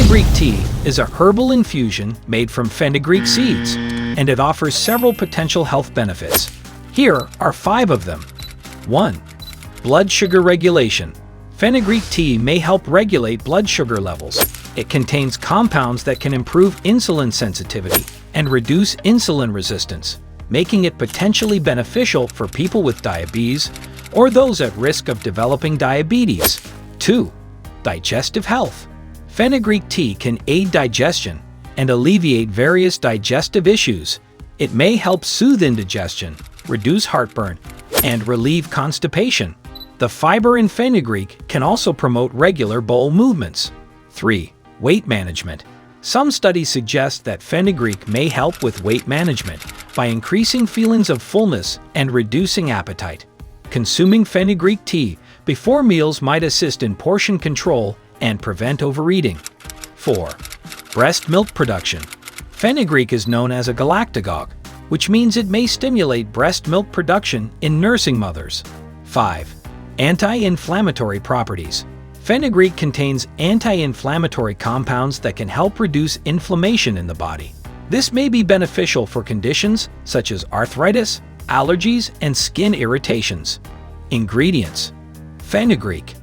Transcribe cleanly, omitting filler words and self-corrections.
Fenugreek tea is a herbal infusion made from fenugreek seeds, and it offers several potential health benefits. Here are 5 of them. 1. Blood sugar regulation. Fenugreek tea may help regulate blood sugar levels. It contains compounds that can improve insulin sensitivity and reduce insulin resistance, making it potentially beneficial for people with diabetes or those at risk of developing diabetes. 2. Digestive health. Fenugreek tea can aid digestion and alleviate various digestive issues. It may help soothe indigestion, reduce heartburn, and relieve constipation. The fiber in fenugreek can also promote regular bowel movements. 3. Weight management. Some studies suggest that fenugreek may help with weight management by increasing feelings of fullness and reducing appetite. Consuming fenugreek tea before meals might assist in portion control and prevent overeating. 4. Breast milk production. Fenugreek is known as a galactagogue, which means it may stimulate breast milk production in nursing mothers. 5. Anti-inflammatory properties. Fenugreek contains anti-inflammatory compounds that can help reduce inflammation in the body. This may be beneficial for conditions such as arthritis, allergies, and skin irritations. Ingredients: fenugreek,